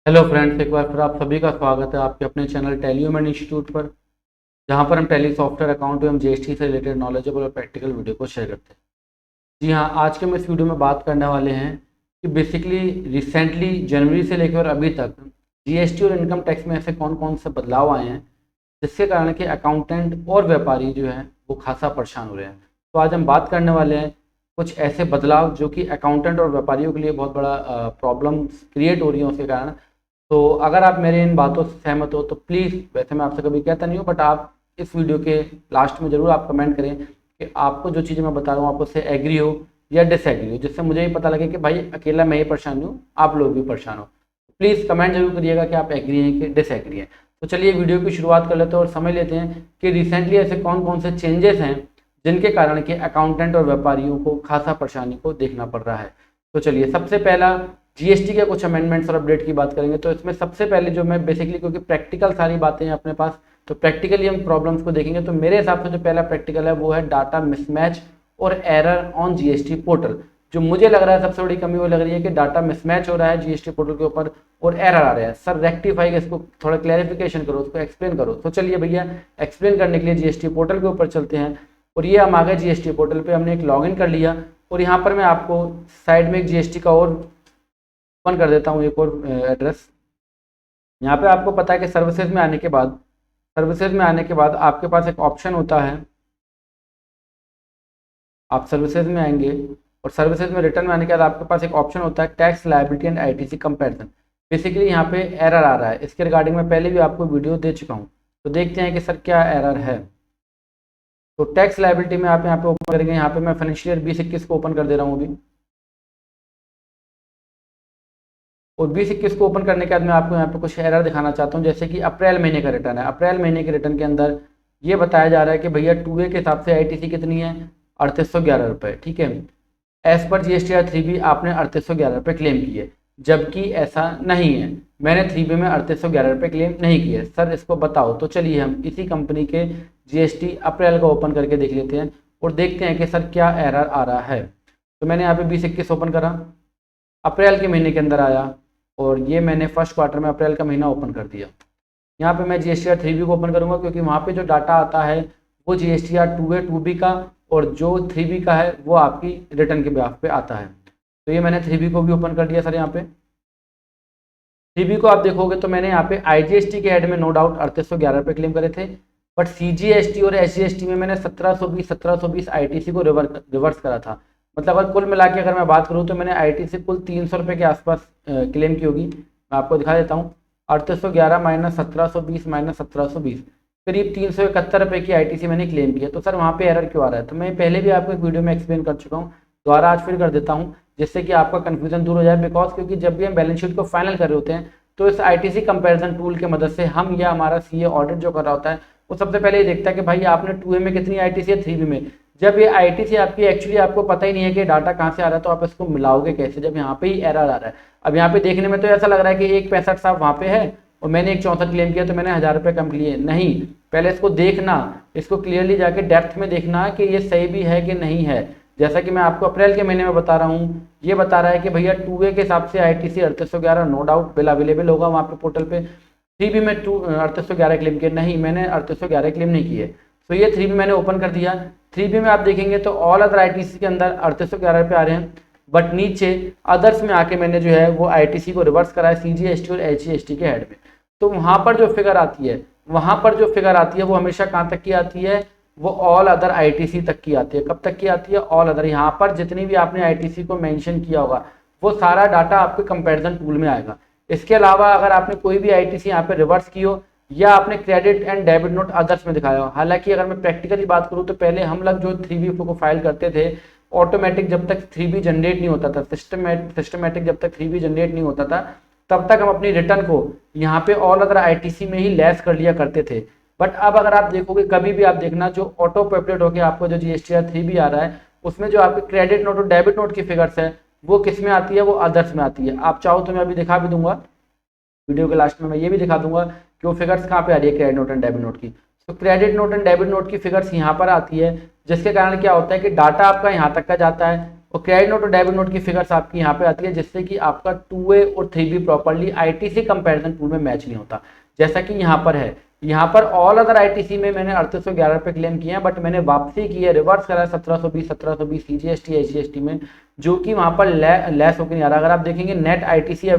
Hello friends, एक बार फिर आप सभी का स्वागत है आपके अपने चैनल टैली ह्यूमन इंस्टीट्यूट पर, जहां पर हम टैली सॉफ्टवेयर अकाउंट एवं जीएसटी से रिलेटेड नॉलेजेबल और प्रैक्टिकल वीडियो को शेयर करते हैं। जी हाँ, आज के हम इस वीडियो में बात करने वाले हैं कि बेसिकली रिसेंटली जनवरी से लेकर अभी तक जीएसटी और इनकम टैक्स में ऐसे कौन कौन से बदलाव आए हैं जिसके कारण कि अकाउंटेंट और व्यापारी जो है वो खासा परेशान हो रहे हैं। तो आज हम बात करने वाले हैं कुछ ऐसे बदलाव जो कि अकाउंटेंट और व्यापारियों के लिए बहुत बड़ा प्रॉब्लम क्रिएट हो रही है उसके कारण। तो अगर आप मेरे इन बातों से सहमत हो तो प्लीज़, वैसे मैं आपसे कभी कहता नहीं हूँ, बट आप इस वीडियो के लास्ट में ज़रूर आप कमेंट करें कि आपको जो चीज़ें मैं बता रहा हूँ आप उससे एग्री हो या डिसएग्री हो, जिससे मुझे ही पता लगे कि भाई अकेला मैं ही परेशान नहीं हूँ, आप लोग भी परेशान हो। प्लीज़ कमेंट जरूर करिएगा कि आप एग्री हैं कि डिसएग्री हैं। तो चलिए वीडियो की शुरुआत कर लेते हैं और समझ लेते हैं कि रिसेंटली ऐसे कौन कौन से चेंजेस हैं जिनके कारण कि अकाउंटेंट और व्यापारियों को खासा परेशानी को देखना पड़ रहा है। तो चलिए, सबसे पहला जीएसटी के कुछ अमेंडमेंट्स और अपडेट की बात करेंगे। तो इसमें सबसे पहले जो मैं बेसिकली, क्योंकि प्रैक्टिकल सारी बातें हैं अपने पास, तो प्रैक्टिकली हम प्रॉब्लम्स को देखेंगे। तो मेरे हिसाब से जो पहला प्रैक्टिकल है वो है डाटा मिसमैच और एरर ऑन जीएसटी पोर्टल। जो मुझे लग रहा है सबसे बड़ी कमी वो लग रही है कि डाटा मिसमैच हो रहा है जीएसटी पोर्टल के ऊपर और एरर आ रहा है। सर रेक्टिफाई, इसको थोड़ा क्लैरिफिकेशन करो, उसको एक्सप्लेन करो। तो चलिए भैया, एक्सप्लेन करने के लिए जीएसटी पोर्टल के ऊपर चलते हैं। और ये हम आ गए जीएसटी पोर्टल पे, हमने एक लॉगिन कर लिया और यहाँ पर मैं आपको साइड में एक जीएसटी का और ओपन कर देता हूँ, एक और एड्रेस। यहाँ पे आपको पता है कि सर्विसेज में आने के बाद आपके पास एक ऑप्शन होता है। आप सर्विसेज में आएंगे और सर्विसेज में रिटर्न में आने के बाद आपके पास एक ऑप्शन होता है tax liability and ITC comparison. Basically यहाँ पे एरर आ रहा है, इसके रिगार्डिंग में पहले भी आपको वीडियो दे चुका हूँ। तो देखते हैं कि सर क्या एरर है। तो टैक्स लायबिलिटी में आप यहाँ पे ओपन करेंगे। यहाँ पे मैं फाइनेंशियल ईयर 2021 को ओपन कर दे रहा हूँ अभी। और 2021 को ओपन करने के बाद मैं आपको यहाँ पे कुछ एरर दिखाना चाहता हूँ, जैसे कि अप्रैल महीने का रिटर्न है। अप्रैल महीने के रिटर्न के अंदर ये बताया जा रहा है कि भैया 2A के हिसाब से आईटीसी कितनी है, 3811 रुपये। ठीक है, एज पर जीएसटीआर 3B आपने 3811 रुपये क्लेम किए, जबकि ऐसा नहीं है। मैंने 3B में 3811 रुपये क्लेम नहीं किए। सर इसको बताओ। तो चलिए हम इसी कंपनी के जीएसटी अप्रैल का ओपन करके देख लेते हैं और देखते हैं कि सर क्या एरर आ रहा है। तो मैंने यहाँ पे 2021 ओपन करा, अप्रैल के महीने के अंदर आया और ये मैंने फर्स्ट क्वार्टर में अप्रैल का महीना ओपन कर दिया। यहाँ पे मैं जीएसटीआर 3B को ओपन करूँगा क्योंकि वहाँ पे जो डाटा आता है वो जीएसटीआर 2A 2B का और जो 3B का है वो आपकी रिटर्न के ब्याज पे आता है। तो ये मैंने 3B को भी ओपन कर दिया। सर यहाँ पे 3B को आप देखोगे तो मैंने यहाँ पे आईजीएसटी के हेड में नो डाउट 3811 रुपये क्लेम करे थे, बट सीजीएसटी और एसजीएसटी में मैंने 1720 आईटीसी को रिवर्स करा था। मतलब अगर कुल मिला के अगर मैं बात करूँ तो मैंने आईटीसी कुल 300 रुपये के आसपास क्लेम की होगी। मैं आपको दिखा देता हूँ, 3811 माइनस 1720 माइनस 1720, करीब 371 रुपये की आईटीसी मैंने क्लेम किया। तो सर वहाँ पे एरर क्यों आ रहा है? तो मैं पहले भी आपको एक वीडियो में एक्सप्लेन कर चुका हूँ, दोबारा आज फिर कर देता हूँ जिससे कि आपका कन्फ्यूजन दूर हो जाए। बिकॉज क्योंकि जब भी हम बैलेंस शीट को फाइनल कर रहे होते हैं तो इस आईटीसी कंपैरिजन टूल की मदद से हम या हमारा सीए ऑडिट जो कर रहा होता है वो सबसे पहले ये देखता है कि भाई आपने 2A में कितनी आईटीसी है, 3B में। जब ये आईटीसी आपकी एक्चुअली आपको पता ही नहीं है कि डाटा कहाँ से आ रहा है तो आप इसको मिलाओगे कैसे जब यहाँ पे ही एरर आ रहा है। अब यहाँ पे देखने में तो ऐसा लग रहा है कि 165 साहब वहाँ पे है और मैंने 164 क्लेम किया तो मैंने 1000 रुपये कम लिए। नहीं, पहले इसको देखना, इसको क्लियरली जाके डेप्थ में देखना कि ये सही भी है कि नहीं है। जैसा कि मैं आपको अप्रैल के महीने में बता रहा हूँ, ये बता रहा है कि भैया 2A के हिसाब से ITC 3811 no doubt bill available होगा वहाँ पे पोर्टल पे। 3B में 3811 क्लेम किए, नहीं मैंने 3811 क्लेम नहीं किए। तो ये 3B मैंने ओपन कर दिया। 3B में आप देखेंगे तो ऑल अदर आईटीसी के अंदर 3811 रुपये आ रहे हैं, बट नीचे अदर्स में आके मैंने जो है वो आईटीसी को रिवर्स करा है सीजीएसटी और एचजीएसटी के हेड में। तो वहाँ पर जो फिगर आती है वो हमेशा कहाँ तक की आती है? वो ऑल अदर आईटीसी तक की आती है। कब तक की आती है? All other. यहाँ पर जितनी भी आपने आईटीसी को मेंशन किया होगा वो सारा डाटा आपके कंपैरिजन टूल में आएगा। इसके अलावा अगर आपने कोई भी आईटीसी यहाँ पे रिवर्स की हो या आपने credit and debit note others में दिखाया हो, हालांकि अगर मैं प्रैक्टिकली बात करूँ तो पहले हम लोग जो 3B को फाइल करते थे ऑटोमेटिक, जब तक 3B जनरेट नहीं होता था, सिस्टमेटिक जब तक 3B जनरेट नहीं होता था तब तक हम अपनी रिटर्न को यहाँ पे ऑल अदर आईटीसी में ही लेस कर लिया करते थे। बट अब अगर आप देखोगे, कभी भी आप देखना, जो ऑटो पॉपुलेट होकर आपको जो जीएसटीआर 3B आ रहा है उसमें जो आपके क्रेडिट नोट और डेबिट नोट की फिगर्स है वो किस में आती है? वो अदर्स में आती है। आप चाहो तो मैं अभी दिखा भी दूंगा, वीडियो के लास्ट में मैं ये भी दिखा दूंगा कि वो फिगर्स कहाँ पे आ रही है credit note and debit note की। तो credit note and debit note की फिगर्स यहाँ पर आती है, जिसके कारण क्या होता है कि डाटा आपका यहाँ तक का जाता है, और क्रेडिट नोट और डेबिट नोट की फिगर्स आपकी यहाँ पे आती है, जिससे कि आपका 2A और 3B properly ITC comparison tool में मैच नहीं होता, जैसा कि यहाँ पर है। यहाँ पर ऑल अदर आईटीसी में मैंने 3811 पे क्लेम किए हैं, बट मैंने वापसी की है, रिवर्स करा 1720 सीजीएसटी एचजीएसटी में, जो कि वहाँ पर लेस होकर नहीं आ रहा। अगर आप देखेंगे नेट आईटीसी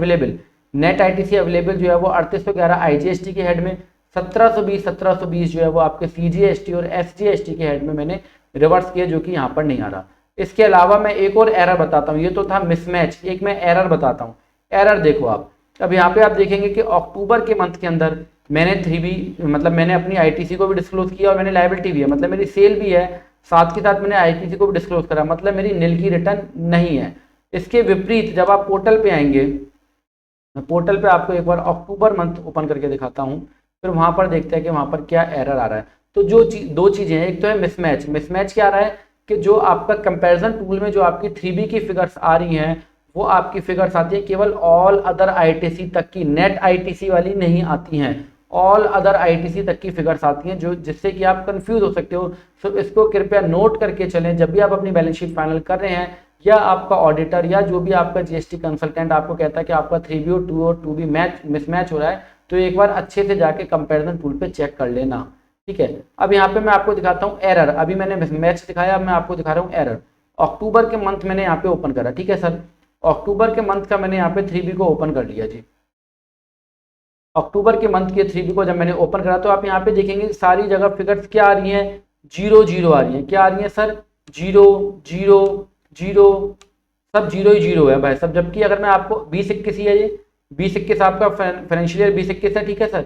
अवेलेबल जो है वो 3811 आईजीएसटी के हेड में, 1720 जो है वो आपके सीजीएसटी और एसजीएसटी के हेड में मैंने रिवर्स किया, जो कि यहाँ पर नहीं आ रहा। इसके अलावा मैं एक और एरर बताता हूँ, ये तो था मिसमैच, एक मैं एरर बताता हूँ। एरर देखो आप, अब यहाँ पे आप देखेंगे कि अक्टूबर के मंथ के अंदर मैंने 3B मतलब मैंने अपनी आईटीसी को भी डिस्क्लोज किया और मैंने लायबिलिटी भी है, मतलब मेरी सेल भी है, साथ के साथ मैंने आईटीसी को भी डिस्क्लोज करा, मतलब मेरी नील की रिटर्न नहीं है। इसके विपरीत जब आप पोर्टल पे आएंगे, मैं पोर्टल पे आपको एक बार अक्टूबर मंथ ओपन करके दिखाता हूँ, फिर वहां पर देखते हैं कि वहां पर क्या एरर आ रहा है। तो दो चीजें हैं, एक तो है मिसमैच क्या आ रहा है कि जो आपका कंपैरिजन टूल में जो आपकी 3B की फिगर्स आ रही हैं, वो आपकी फिगर्स आती है केवल ऑल अदर आईटीसी तक की, नेट आईटीसी वाली नहीं आती हैं, ऑल अदर आईटीसी तक की फिगर्स आती हैं, जो जिससे कि आप कंफ्यूज हो सकते हो। तो इसको कृपया नोट करके चलें जब भी आप अपनी बैलेंस शीट फाइनल कर रहे हैं, या आपका ऑडिटर या जो भी आपका जीएसटी कंसल्टेंट आपको कहता है कि आपका 3B और 2B मिसमैच हो रहा है, तो एक बार अच्छे से जाके कंपैरिजन टूल पे चेक कर लेना, ठीक है। अब यहाँ पे मैं आपको दिखाता हूँ एरर, अभी मैंने मिसमैच दिखाया, अब मैं आपको दिखा रहा हूँ एरर। अक्टूबर के मंथ मैंने यहाँ पे ओपन करा, ठीक है सर, अक्टूबर के मंथ का मैंने यहाँ पे 3B को ओपन कर लिया जी। अक्टूबर के मंथ के 3B को जब मैंने ओपन करा, तो आप यहाँ पे देखेंगे सारी जगह फिगर्स क्या आ रही हैं, 0 आ रही है। क्या आ रही है सर, 0 सब 0 है भाई सब। जबकि अगर मैं आपको 2021 ही है, ये 2021 आपका फाइनेंशियल ईयर 2021 है, ठीक है सर।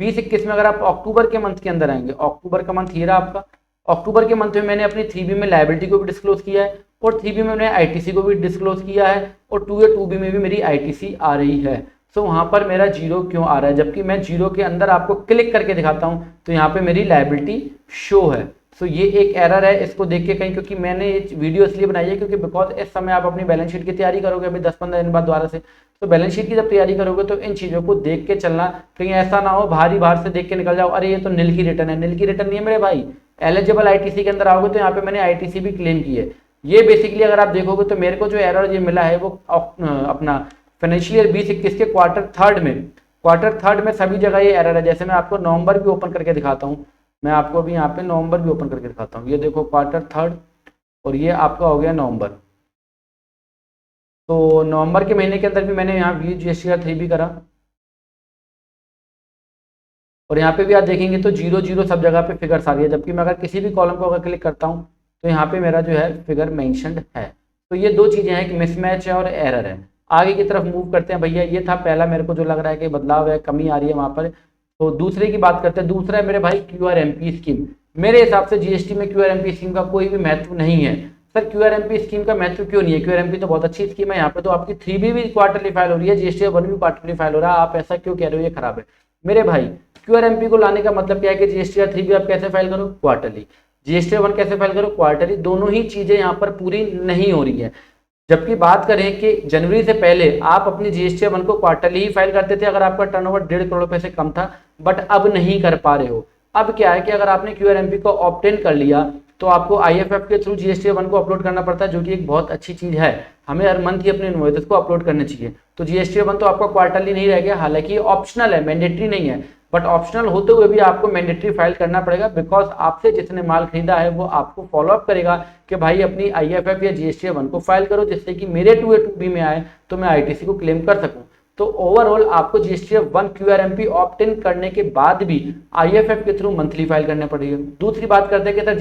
2021 में अगर आप अक्टूबर के मंथ के अंदर आएंगे, अक्टूबर का मंथ ये रहा आपका, अक्टूबर के मंथ में मैंने अपनी 3B में लायबिलिटी को भी डिस्क्लोज किया है, और 3B में मैंने आईटीसी को भी डिस्क्लोज किया है, और 2B में भी मेरी आईटीसी आ रही है। सो वहां पर मेरा 0 क्यों आ रहा है, जबकि मैं 0 के अंदर आपको क्लिक करके दिखाता हूं तो यहाँ पे मेरी लायबिलिटी शो है। सो ये एक एरर है, इसको देख के कहीं, क्योंकि मैंने ये वीडियो इसलिए बनाई है क्योंकि बिकॉज इस समय आप अपनी बैलेंस शीट की तैयारी करोगे अभी 10-15 दिन बाद दोबारा से, तो बैलेंस शीट की जब तैयारी करोगे तो इन चीज़ों को देख के चलना, कहीं ऐसा ना हो बाहर से देख के निकल जाओ, अरे ये तो नील की रिटर्न है। नील की रिटर्न नहीं है मेरे भाई, एलिजिबल आईटीसी के अंदर आओगे तो यहाँ पे मैंने आईटीसी भी क्लेम की है। ये बेसिकली अगर आप देखोगे तो मेरे को जो एरर ये मिला है वो अपना फाइनेंशियल ईयर 2021 के क्वार्टर थर्ड में सभी जगह ये एरर है। जैसे मैं आपको नवंबर भी ओपन करके दिखाता हूँ, मैं आपको अभी यहाँ पे नवंबर भी ओपन करके दिखाता हूँ, ये देखो क्वार्टर थर्ड, और ये आपका हो गया नवंबर। तो नवंबर के महीने के अंदर भी मैंने यहाँ VGSTR 3B करा, और यहाँ पे भी आप देखेंगे तो 0 सब जगह पे फिगर्स आ रही है, जबकि मैं अगर किसी भी कॉलम को अगर क्लिक करता हूँ तो यहाँ पे मेरा जो है फिगर मेंशन्ड है। तो ये दो चीजें हैं कि मिसमैच है और एरर है। आगे की तरफ मूव करते हैं भैया, ये था पहला मेरे को जो लग रहा है कि बदलाव है, कमी आ रही है वहां पर। तो दूसरे की बात करते हैं, दूसरा है मेरे भाई QRMP स्कीम। मेरे हिसाब से जीएसटी में QRMP स्कीम का कोई भी महत्व नहीं है। सर QRMP स्कीम का महत्व क्यों नहीं है, QRMP तो बहुत अच्छी स्कीम है, यहाँ पे तो आपकी 3B भी क्वार्टरली फाइल हो रही है, GST 1 भी क्वार्टरली फाइल हो रहा है, आप ऐसा क्यों कह रहे हो ये खराब है। मेरे भाई QRMP को लाने का मतलब क्या है कि GSTR 3B आप कैसे फाइल करो, क्वार्टरली, GST 1 कैसे फाइल करो, क्वार्टरली, दोनों ही चीजें यहाँ पर पूरी नहीं हो रही है। जबकि बात करें कि जनवरी से पहले आप अपनी GST 1 को क्वार्टरली ही फाइल करते थे अगर आपका टर्नओवर 1.5 करोड़ रुपए से कम था, बट अब नहीं कर पा रहे हो। अब क्या है कि अगर आपने QRMP को ऑप्ट इन कर लिया तो आपको IFF के थ्रू GST 1 को अपलोड करना पड़ता है, जो कि एक बहुत अच्छी चीज है। हमें हर मंथ ही अपने इनवॉइसेस को अपलोड करने चाहिए। तो GST 1 तो आपका क्वार्टरली नहीं रह गया, हालांकि ऑप्शनल है, मैंडेटरी नहीं है, बट ऑप्शनल होते हुए भी आपको मैंडेटरी फाइल करना पड़ेगा, बिकॉज आपसे जिसने माल खरीदा है वो आपको फॉलो अप करेगा कि भाई अपनी IFF या GST 1 को फाइल करो, जिससे कि मेरे 2A 2B में आए तो मैं ITC को क्लेम कर सकूं। तो ओवरऑल आपको GST 1 QRMP ऑप्ट इन करने के बाद भी IFF के थ्रू मंथली फाइल करने पड़ेगी। दूसरी बात करते हैं कि सर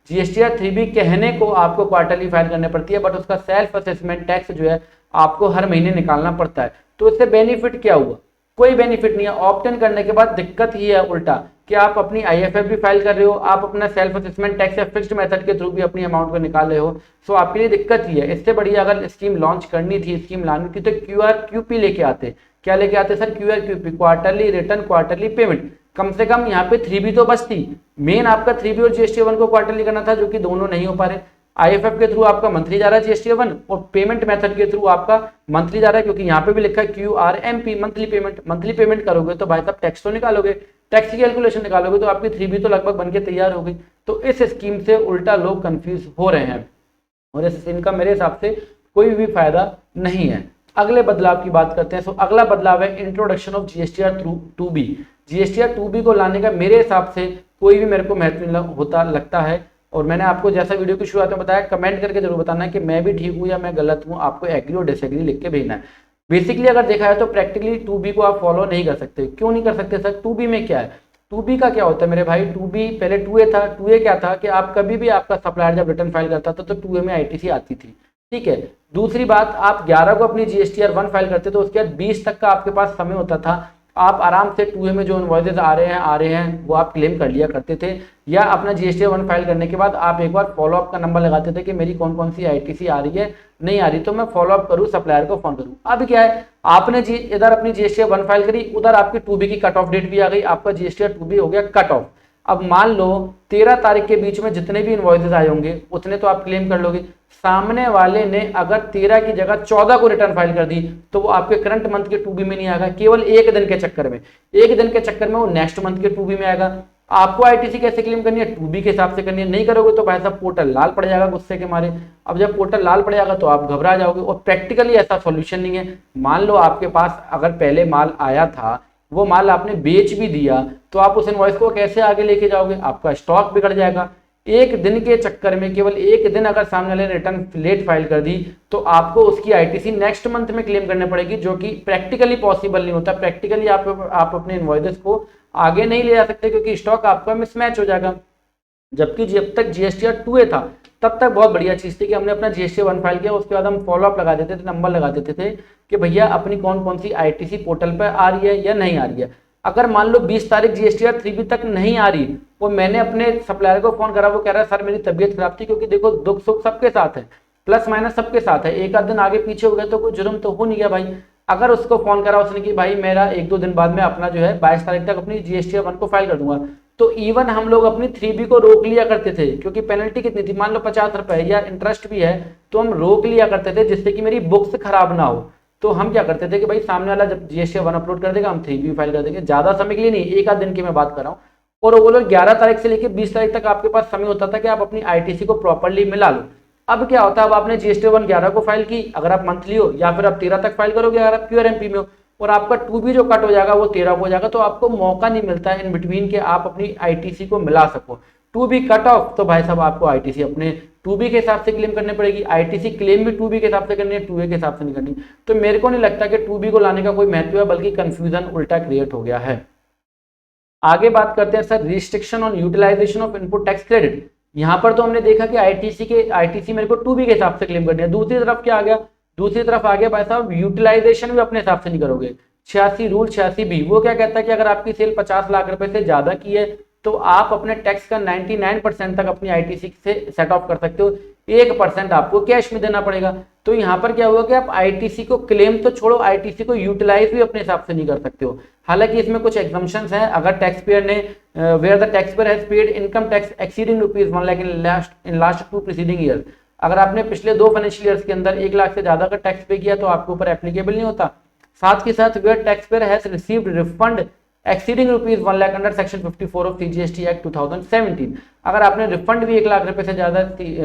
GSTR 3B कहने को आपको क्वार्टरली फाइल करने पड़ती है, बट उसका सेल्फ असेसमेंट टैक्स जो है आपको हर महीने निकालना पड़ता है। तो इससे बेनिफिट क्या हुआ, कोई बेनिफिट नहीं है। ऑप्ट इन करने के बाद दिक्कत ही है उल्टा कि आप अपनी IFF भी फाइल कर रहे हो, आप अपना सेल्फ असेसमेंट टैक्स या फिक्स्ड मेथड के थ्रू भी अपनी अमाउंट को निकाल रहे हो। सो आपके लिए दिक्कत ही है। इससे बढ़िया अगर स्कीम लॉन्च करनी थी, स्कीम लानी थी, तो QRQP लेके आते। क्या लेके आते sir, QRQP, quarterly return, quarterly payment. कम से कम यहाँ पे 3B तो बचती। मेन आपका 3B और GST 1 को क्वार्टरली करना था, जो कि दोनों नहीं हो पा रहे। IFF के थ्रू आपका मंथली जा रहा है GST 1, और पेमेंट मेथड के थ्रू आपका मंथली जा रहा है, क्योंकि यहाँ पे भी लिखा है QRMP monthly payment. Monthly payment करोगे तो भाई साहब टैक्स तो निकालोगे, टैक्स की कैलकुलेशन निकालोगे, तो आपकी 3B तो लगभग बनके तैयार हो गई। तो इस स्कीम से उल्टा लोग कंफ्यूज हो रहे हैं। और इनका मेरे हिसाब से कोई भी फायदा नहीं है। अगले बदलाव की बात करते हैं। सो अगला बदलाव है introduction of GSTR 2B। GSTR 2B को लाने का मेरे हिसाब से कोई भी मेरे को महत्व नहीं होता लगता है। और मैंने आपको जैसा वीडियो की शुरुआत में बताया, कमेंट करके जरूर बताना है कि मैं भी ठीक हूँ या मैं गलत हूँ। आपको एग्री और डिसएग्री लिख के भेजना है। बेसिकली अगर देखा है तो प्रैक्टिकली 2B को आप फॉलो नहीं कर सकते। क्यों नहीं कर सकते सर? 2B में क्या है? 2B का क्या होता है मेरे भाई? 2B पहले 2A था। 2A क्या था कि आप कभी भी आपका सप्लायर जब रिटर्न फाइल करता था तो 2A में आईटीसी आती थी, ठीक है। दूसरी बात, आप 11 को अपनी जीएसटीआर 1 फाइल करते तो उसके बाद 20 तक का आपके पास समय होता था। आप आराम से 2A में जो इनवॉइसेस आ रहे हैं वो आप क्लेम कर लिया करते थे, या अपना जीएसटीआर 1 फाइल करने के बाद आप एक बार फॉलोअप का नंबर लगाते थे कि मेरी कौन कौन सी आईटीसी आ रही है, नहीं आ रही, तो मैं फॉलोअप करूँ, सप्लायर को फोन करूँ। अब क्या है, आपने इधर अपनी जीएसटीआर 1 फाइल करी, उधर आपकी 2B की कट ऑफ डेट भी आ गई, आपका जीएसटीआर 2B हो गया कट ऑफ। अब मान लो 13 तारीख के बीच में जितने भी इनवॉइसेस आए होंगे उतने तो आप क्लेम कर लोगे। सामने वाले ने अगर 13 की जगह 14 को रिटर्न फाइल कर दी तो वो आपके करंट मंथ के 2B में नहीं आएगा, केवल एक दिन के चक्कर में। एक दिन के चक्कर में वो नेक्स्ट मंथ के 2B में आएगा। आपको आईटीसी कैसे क्लेम करनी है? 2B के हिसाब से करनी है। नहीं करोगे तो भाई साहब पोर्टल लाल पड़ जाएगा गुस्से के मारे। अब जब पोर्टल लाल पड़ जाएगा तो आप घबरा जाओगे, और प्रैक्टिकली ऐसा सॉल्यूशन नहीं है। मान लो आपके पास अगर पहले माल आया था, वो माल आपने बेच भी दिया, तो आप उस इनवॉइस को कैसे आगे लेके जाओगे? आपका स्टॉक बिगड़ जाएगा। एक दिन के चक्कर में, केवल एक दिन अगर सामने वाले ने रिटर्न लेट फाइल कर दी तो आपको उसकी आईटीसी नेक्स्ट मंथ में क्लेम करनी पड़ेगी, जो कि प्रैक्टिकली पॉसिबल नहीं होता। प्रैक्टिकली आप अपने इनवॉइसेस को आगे नहीं ले जा सकते क्योंकि स्टॉक आपका मिसमैच हो जाएगा। जबकि जब तक जीएसटीआर 2A था तब तक बहुत बढ़िया चीज थी कि हमने अपना जीएसटीआर 1 फाइल किया, उसके बाद हम फॉलोअप लगा देते थे, नंबर लगा देते थे कि भैया अपनी कौन कौन सी आईटीसी पोर्टल पर आ रही है या नहीं आ रही है। अगर मान लो 20 तारीख जीएसटीआर 3B तक नहीं आ रही, वो मैंने अपने सप्लायर को फोन करा, वो कह रहा है सर मेरी तबीयत खराब थी, क्योंकि देखो दुख सुख सबके साथ है, प्लस माइनस सबके साथ है, एक आध दिन आगे पीछे हो गया तो कोई जुर्म तो हो नहीं गया भाई। अगर उसको फोन करा उसने कि भाई मेरा 1-2 दिन बाद में अपना जो है 22 तारीख तक अपनी जीएसटीआर 1 को फाइल कर दूंगा, तो इवन हम लोग अपनी 3B को रोक लिया करते थे, क्योंकि पेनल्टी कितनी थी, मान लो 50 रुपए या इंटरेस्ट भी है, तो हम रोक लिया करते थे जिससे कि मेरी बुक्स खराब ना हो। तो हम क्या करते थे कि भाई सामने वाला जब जीएसटीआर 1 अपलोड कर देगा हम 3B फाइल कर देंगे, ज्यादा समय के लिए नहीं, एक आध दिन की मैं बात कर रहा हूँ। और वो लोग 11 तारीख से लेकर 20 तारीख तक आपके पास समय होता था कि आप अपनी आईटीसी को प्रॉपर्ली मिला लो। अब क्या होता है, अब आपने जीएसटीआर 1 11 को फाइल की, अगर आप मंथली हो, या फिर आप 13 तक फाइल करोगे अगर आप प्योर एमपी में हो, और आपका 2B जो कट हो जाएगा वो 13 को हो जाएगा, तो आपको मौका नहीं मिलता है इन बिटवीन के आप अपनी आईटीसी को मिला सको। 2B कट ऑफ तो भाई साहब आपको आईटीसी अपने 2B के हिसाब से क्लेम करनी पड़ेगी। आईटीसी क्लेम भी 2B के हिसाब से करनी है, 2A के हिसाब से नहीं करनी। तो मेरे को नहीं लगता कि 2B को लाने का कोई महत्व है, बल्कि कंफ्यूजन उल्टा क्रिएट हो गया है। आगे बात करते हैं sir restriction on utilization of input tax credit. यहाँ पर तो हमने देखा कि आईटीसी मेरे को 2B के हिसाब से क्लेम करनी है। दूसरी तरफ क्या आ गया? दूसरी तरफ आ गया भाई साहब यूटिलाइजेशन भी अपने हिसाब से नहीं करोगे। 86 रूल 86B वो क्या कहता है कि अगर आपकी सेल 50 लाख रुपए से ज्यादा की है तो आप अपने टैक्स का 99% तक अपनी आईटीसी से सेट ऑफ कर सकते हो, 1% आपको कैश में देना पड़ेगा। तो यहाँ पर क्या हुआ कि आप आईटीसी को क्लेम तो छोड़ो, आईटीसी को यूटिलाइज भी अपने हिसाब से नहीं कर सकते हो। हालांकि इसमें कुछ एग्जम्पशंस हैं। अगर टैक्स पेयर ने where the tax payer has paid income tax exceeding ₹1 lakh in last 2 preceding year, अगर आपने पिछले 2 फाइनेंशियल ईयर्स के अंदर 1 लाख से ज्यादा का टैक्स पे किया तो आपके ऊपर एप्लीकेबल नहीं होता। साथ के साथ where tax payer has received refund exceeding ₹1 lakh under section 54 of CGST act 2017, अगर आपने रिफंड भी 1 लाख रुपए से ज्यादा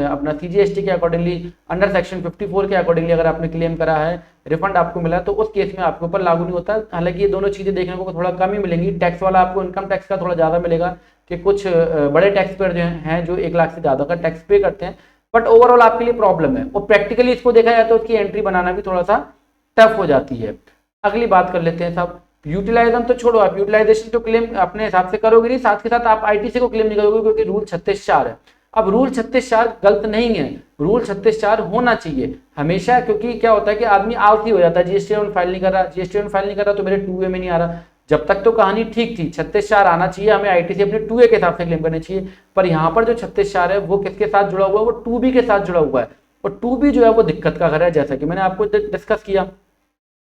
अपना सीजीएसटी के अकॉर्डिंगली अंडर सेक्शन 54 के अकॉर्डिंगली अगर आपने क्लेम करा है, रिफंड आपको मिला, तो उस केस में आपके ऊपर लागू नहीं होता। हालांकि ये दोनों चीजें देखने को थोड़ा कम ही मिलेंगी। टैक्स वाला आपको इनकम टैक्स का थोड़ा ज्यादा मिलेगा कि कुछ बड़े टैक्स पेयर जो हैं जो 1 लाख से ज्यादा का टैक्स पे करते हैं, बट ओवरऑल आपके लिए प्रॉब्लम है। और प्रैक्टिकली इसको देखा जाए तो उसकी एंट्री बनाना भी थोड़ा सा टफ हो जाती है। अगली बात कर लेते हैं साहब, यूटिलाइजेशन तो छोड़ो, आप यूटिलाइजेशन तो क्लेम अपने हिसाब से करोगे नहीं, साथ के साथ आप आईटीसी को क्लेम नहीं करोगे क्योंकि रूल 36(4) है। अब रूल 36(4) गलत नहीं है, रूल 36(4) होना चाहिए हमेशा, क्योंकि क्या होता है कि आदमी आलसी हो जाता है, जीएसटीआर 1 फाइल नहीं कर रहा, जीएसटीआर 1 फाइल नहीं कर रहा तो मेरे 2A में नहीं आ रहा। जब तक तो कहानी ठीक थी, 36(4) आना चाहिए, हमें आईटीसी अपने 2A के हिसाब से क्लेम करनी चाहिए। पर यहाँ पर जो 36(4) है वो किसके साथ जुड़ा हुआ है? वो 2B के साथ जुड़ा हुआ है, और 2B जो है वो दिक्कत का घर है, जैसा कि मैंने आपको डिस्कस किया।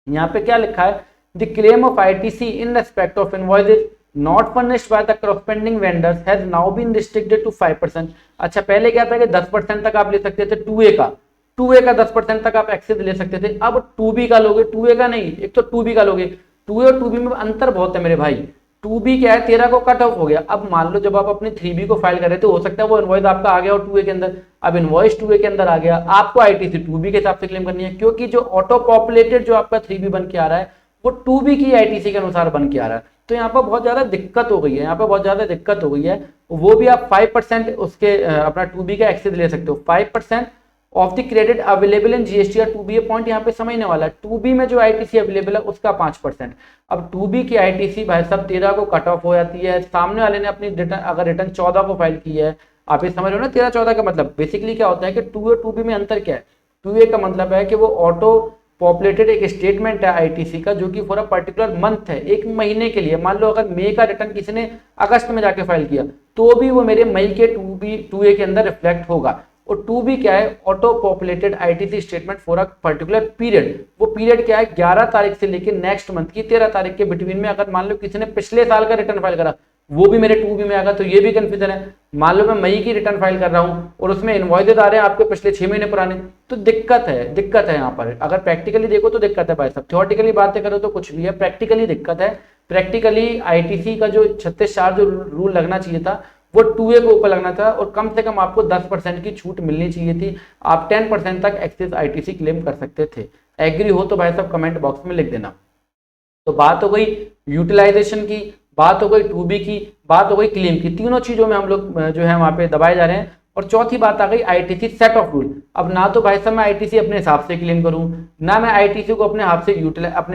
यहाँ पे क्या लिखा है, the claim of ITC in respect of invoices not furnished by the corresponding vendors has now been restricted to 5%। अच्छा, पहले क्या था कि 10% तक आप ले सकते थे 2A का 10% तक आप एक्सेस ले सकते थे। अब 2B का लोगे, 2A का नहीं, एक तो 2B का लोगे। 2A और 2B में अंतर बहुत है मेरे भाई। 2B क्या है, 13 को कट ऑफ हो गया। अब मान लो जब आप अपनी 3B को फाइल कर रहे थे, हो सकता है वो इनवॉइस आपका आ गया और 2A के अंदर, अब इनवॉइस 2A के अंदर आ गया, आपको आईटीसी 2B के हिसाब से क्लेम करनी है, क्योंकि जो ऑटो पॉपुलेटेड जो आपका 3B बन के आ रहा है वो 2B की आईटीसी के अनुसार बन के आ रहा है। तो यहाँ पर बहुत ज्यादा दिक्कत हो गई है, यहाँ पर बहुत ज्यादा दिक्कत हो गई है। वो भी आप 5% उसके अपना 2B का एक्सेस ले सकते हो, 5% of the credit available in GST और 2B। पॉइंट यहाँ पे समझने वाला है, 2B में जो आईटीसी अवेलेबल है उसका 5%। अब 2B की आईटीसी भाई साहब 13 को कट ऑफ हो जाती है, सामने वाले ने अपनी रिटर्न अगर रिटर्न 14 को फाइल की है, आप ये समझ रहे हो ना 13-14 का मतलब बेसिकली क्या होता है कि 2A और 2B में अंतर क्या है। 2A का मतलब है कि वो ऑटो पॉपुलेटेड एक स्टेटमेंट है आईटीसी का, जो कि फॉर अ पर्टिकुलर मंथ है, एक महीने के लिए। मान लो अगर मई का रिटर्न किसी ने अगस्त में जाके फाइल किया तो भी वो मेरे मई के 2A के अंदर रिफ्लेक्ट होगा। और 2B क्या है, auto populated ITC statement for a particular period. वो पीरियड क्या है, 11 तारीख से लेकर नेक्स्ट मंथ की 13 तारीख के बिटवीन में। अगर मान लो किसी ने पिछले साल का रिटर्न फाइल करा, वो भी मेरे 2B में आएगा। तो ये भी कंफ्यूजन है, मान लो मैं मई की रिटर्न फाइल कर रहा हूं और उसमें इनवॉइसेज आ रहे हैं आपके पिछले 6 महीने पुराने, तो दिक्कत है यहाँ पर। अगर प्रैक्टिकली देखो तो दिक्कत है भाई साहब, थ्योरेटिकली बातें करो तो कुछ भी है, प्रैक्टिकली दिक्कत है। प्रैक्टिकली आईटीसी का जो 36(4) जो रूल लगना चाहिए था वो 2A के ऊपर लगना था, और कम से कम आपको 10% की छूट मिलनी चाहिए थी। आप 10% तक एक्सेस आईटीसी क्लेम कर सकते थे। एग्री हो तो भाई साहब कमेंट बॉक्स में लिख देना। तो बात हो गई यूटिलाइजेशन की, बात हो गई 2B की, बात हो गई क्लेम की, तीनों चीजों में हम लोग जो है वहां पे दबाए जा रहे हैं। और चौथी बात आ गई आईटीसी सेट ऑफ रूल। अब ना तो भाई साहब मैं आईटीसी अपने हिसाब से क्लेम करूं, ना मैं आईटीसी को अपने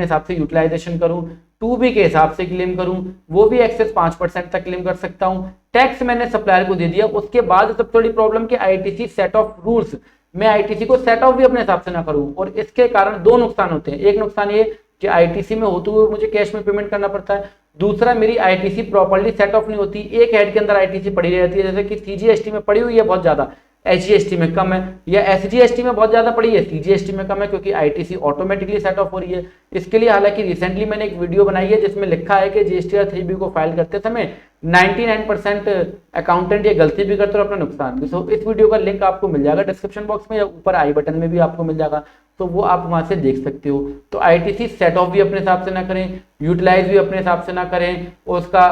हिसाब से यूटिलाइजेशन करूं, 2B के हिसाब से क्लेम करूं, वो भी एक्सेस 5% तक क्लेम कर सकता हूं। टैक्स मैंने सप्लायर को दे दिया, उसके बाद सब थोड़ी प्रॉब्लम कि आईटीसी सेट ऑफ रूल्स, मैं आईटीसी को सेट ऑफ भी अपने हिसाब से ना करूं, और इसके कारण दो नुकसान होते हैं। एक नुकसान ये कि आईटीसी में होते हुए मुझे कैश में पेमेंट करना पड़ता है, दूसरा मेरी आईटीसी प्रॉपर्ली सेट ऑफ नहीं होती, एक हेड के अंदर आईटीसी पड़ी रहती है, जैसे कि सीजीएसटी में पड़ी हुई है बहुत ज्यादा, एचजीएसटी में कम है, या एसजीएसटी में बहुत ज्यादा पड़ी है, सीजीएसटी में कम है, क्योंकि आईटीसी ऑटोमेटिकली सेट ऑफ हो रही है। इसके लिए हालांकि रिसेंटली मैंने एक वीडियो बनाई है जिसमें लिखा है कि जीएसटी और 3B को फाइल करते समय 99% अकाउंटेंट ये गलती भी करते और अपना नुकसान भी। सो इस वीडियो का लिंक आपको मिल जाएगा डिस्क्रिप्शन बॉक्स में, या ऊपर आई बटन में भी आपको मिल जाएगा, तो वो आप वहां से देख सकते हो। तो आईटीसी सेट ऑफ भी अपने हिसाब से ना करें, यूटिलाइज भी अपने हिसाब से ना करें, और उसका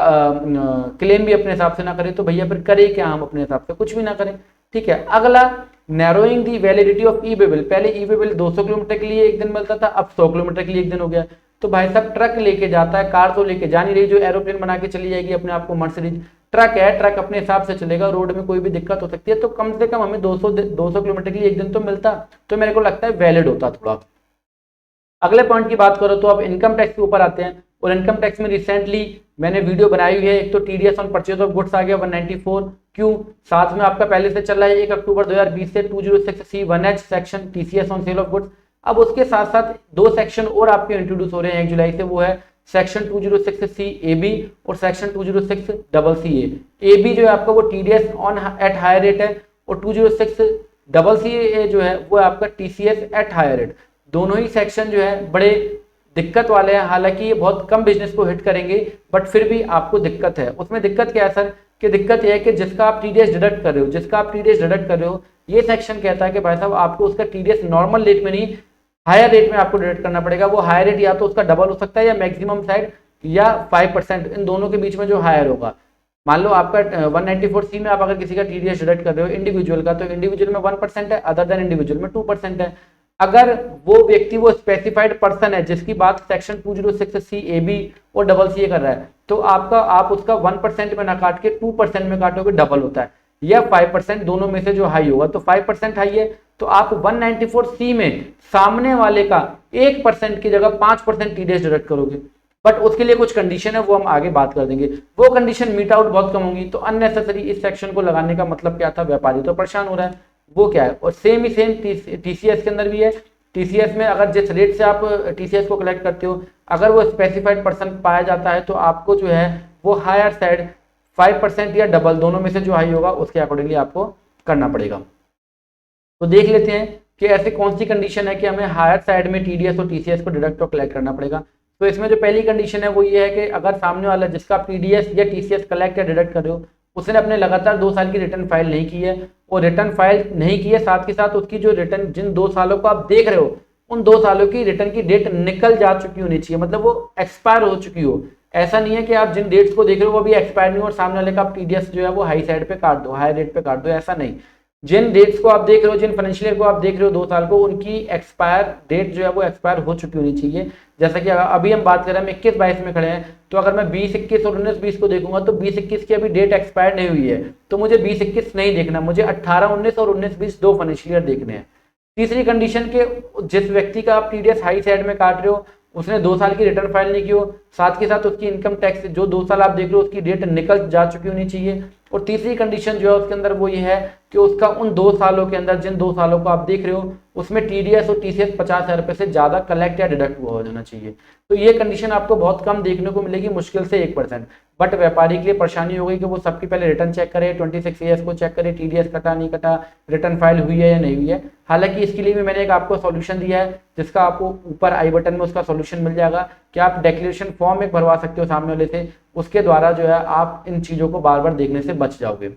क्लेम भी अपने हिसाब से ना करें, तो भैया फिर करें क्या, हम अपने हिसाब से कुछ भी ना करें। ठीक है, अगला narrowing the validity of E way bill. पहले ई वे बिल 200 किलोमीटर के लिए एक दिन मिलता था, अब 100 किलोमीटर के लिए एक दिन हो गया। तो भाई साहब ट्रक लेके जाता है, कार तो लेके जा नहीं रही, जो एरोप्लेन बना के चली जाएगी अपने आप को मर्सिडीज, ट्रक है, ट्रक अपने हिसाब से चलेगा, रोड में कोई भी दिक्कत हो सकती है, तो कम से कम हमें 200 किलोमीटर के लिए एक दिन तो मिलता, तो मेरे को लगता है वैलिड होता थोड़ा। अगले पॉइंट की बात करो तो अब इनकम टैक्स के ऊपर आते हैं, और इनकम टैक्स में रिसेंटली मैंने वीडियो बनाई हुई है। एक तो TDS on purchase of goods आ गया 194, क्यों, साथ में आपका पहले से चल रहा है 1 अक्टूबर 2020 से 206C1H section TCS on sale of goods. अब उसके साथ साथ 2 सेक्शन और आपके इंट्रोड्यूस हो रहे हैं 1 जुलाई से, वो है सेक्शन 206C AB और सेक्शन 206CCA। AB जो है आपका वो TDS on at higher rate है, और 206CCA जो है वो आपका टीसीएस एट हायर रेट। दोनों ही सेक्शन जो है बड़े दिक्कत वाले हैं, हालांकि ये बहुत कम बिजनेस को हिट करेंगे, बट फिर भी आपको दिक्कत है। उसमें दिक्कत क्या है सर, कि दिक्कत यह है कि जिसका आप टीडीएस डिडक्ट कर रहे हो, ये सेक्शन कहता है कि भाई साहब आपको उसका टीडीएस नॉर्मल रेट में नहीं, हायर रेट में आपको डिडक्ट करना पड़ेगा। वो हायर रेट या तो उसका डबल हो सकता है, या मैक्सिमम साइड, या 5%, इन दोनों के बीच में जो हायर होगा। मान लो आपका 194C में आप अगर किसी का टीडीएस डिडक्ट कर रहे हो इंडिविजुअल का, तो इंडिविजुअल में 1% है, अदर देन इंडिविजुअल में 2% है। अगर वो व्यक्ति वो स्पेसिफाइड पर्सन है जिसकी बात सेक्शन 206CAB और CCA कर रहा है, तो आप उसका 1% में ना काट के 2% में काटोगे, डबल होता है, या 5%, दोनों में से जो हाई होगा। तो 5% हाई है, तो आप 194C में सामने वाले का 1% की जगह 5% टीडीएस डिडक्ट करोगे, बट उसके लिए कुछ कंडीशन है, वो हम आगे बात कर देंगे। वो कंडीशन मीट आउट बहुत कम होंगी। तो अननेसेसरी इस सेक्शन को लगाने का मतलब क्या था, व्यापारी तो परेशान हो रहा है, वो क्या है। और सेम टीसीएस के अंदर भी है। टीसीएस में अगर जिस रेट से आप टीसीएस को कलेक्ट करते हो, अगर वो स्पेसिफाइड पर्सन पाया जाता है, तो आपको जो है वो हायर साइड 5% या डबल, दोनों में से जो हाई होगा उसके अकॉर्डिंगली आपको करना पड़ेगा। तो देख लेते हैं कि ऐसे कौन सी कंडीशन है कि हमें हायर साइड में टीडीएस और टीसीएस को डिडक्ट और कलेक्ट करना पड़ेगा। तो इसमें जो पहली कंडीशन है वो ये है कि अगर सामने वाला जिसका टीडीएस या टीसीएस कलेक्ट या डिडक्ट कर रहे हो, उसने अपने लगातार 2 साल की रिटर्न फाइल नहीं की है, और रिटर्न फाइल नहीं की है साथ के साथ उसकी जो रिटर्न, जिन 2 सालों को आप देख रहे हो, उन 2 सालों की रिटर्न की डेट निकल जा चुकी होनी चाहिए, मतलब वो एक्सपायर हो चुकी हो। ऐसा नहीं है कि आप जिन डेट्स को देख रहे हो वो अभी एक्सपायर नहीं हो और सामने वाले का आप टीडीएस जो है वो हाई साइड पे काट दो, हाई रेट पे काट दो, ऐसा नहीं। जिन डेट्स को आप देख रहे हो, जिन फाइनेंशियल ईयर को आप देख रहे हो 2 साल को, उनकी एक्सपायर डेट जो है वो एक्सपायर हो चुकी होनी चाहिए। जैसा कि अभी हम बात कर रहे हैं, हम 21-22 में खड़े हैं, तो अगर मैं 20-21 और 19-20 को देखूंगा तो 20-21 की अभी डेट एक्सपायर नहीं हुई है, तो मुझे 20-21 नहीं देखना, मुझे 18-19 और 19-20 दो फाइनेंशियल ईयर देखने हैं। तीसरी कंडीशन के जिस व्यक्ति का आप टीडीएस हाई साइड में काट रहे हो उसने 2 साल की रिटर्न फाइल नहीं की हो, साथ के साथ उसकी इनकम टैक्स जो 2 साल आप देख रहे हो उसकी डेट निकल जा चुकी होनी चाहिए। और तीसरी कंडीशन जो है उसके अंदर वो ये है कि उसका उन 2 सालों के अंदर, जिन 2 सालों को आप देख रहे हो उसमें टीडीएस और टीसीएस 50,000 रुपये से ज्यादा कलेक्ट या डिडक्ट हुआ हो जाना चाहिए। तो ये कंडीशन आपको बहुत कम देखने को मिलेगी, मुश्किल से 1%। बट व्यापारी के लिए परेशानी हो गई कि वो सबकी पहले रिटर्न चेक करे, 26 ईयर्स को चेक करे, टीडीएस कटा नहीं कटा, रिटर्न फाइल हुई है या नहीं हुई है। हालांकि इसके लिए भी मैंने एक आपको सॉल्यूशन दिया है, जिसका आपको ऊपर आई बटन में उसका सॉल्यूशन मिल जाएगा कि आप डिक्लेरेशन फॉर्म एक भरवा सकते हो सामने वाले से, उसके द्वारा जो है आप इन चीज़ों को बार बार देखने से बच जाओगे।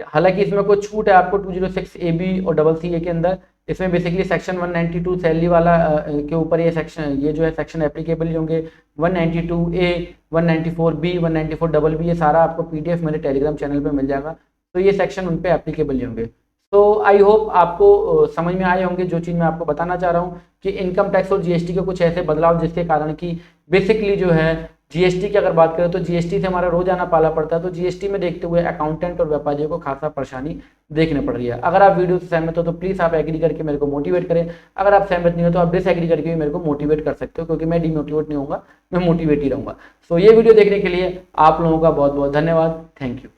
हालांकि इसमें कोई छूट है आपको 206 AB और CCA के अंदर। इसमें बेसिकली सेक्शन 192 सैलरी वाला के ऊपर ये सेक्शन, ये जो है सेक्शन एप्लीकेबल होंगे। 192A, 194B, 194BB, ये सारा आपको PDF मेरे टेलीग्राम चैनल पे मिल जाएगा, तो ये सेक्शन उन पे एप्लीकेबल होंगे। तो आई होप आपको समझ में आए होंगे जो चीज़ मैं आपको बताना चाह रहा हूँ कि इनकम टैक्स और जीएसटी के कुछ ऐसे बदलाव जिसके कारण कि बेसिकली जो है जीएसटी की अगर बात करें तो जीएसटी से हमारा रोजाना पाला पड़ता है, तो जीएसटी में देखते हुए अकाउंटेंट और व्यापारियों को खासा परेशानी देखने पड़ रही है। अगर आप वीडियो से सहमत हो तो प्लीज़ आप एग्री करके मेरे को मोटिवेट करें, अगर आप सहमत नहीं हो तो आप डिसएग्री करके भी मेरे को मोटिवेट कर सकते हो, क्योंकि मैं डिमोटिवेट नहीं होऊंगा, मैं मोटिवेट ही रहूंगा। सो ये वीडियो देखने के लिए आप लोगों का बहुत बहुत धन्यवाद। Thank you.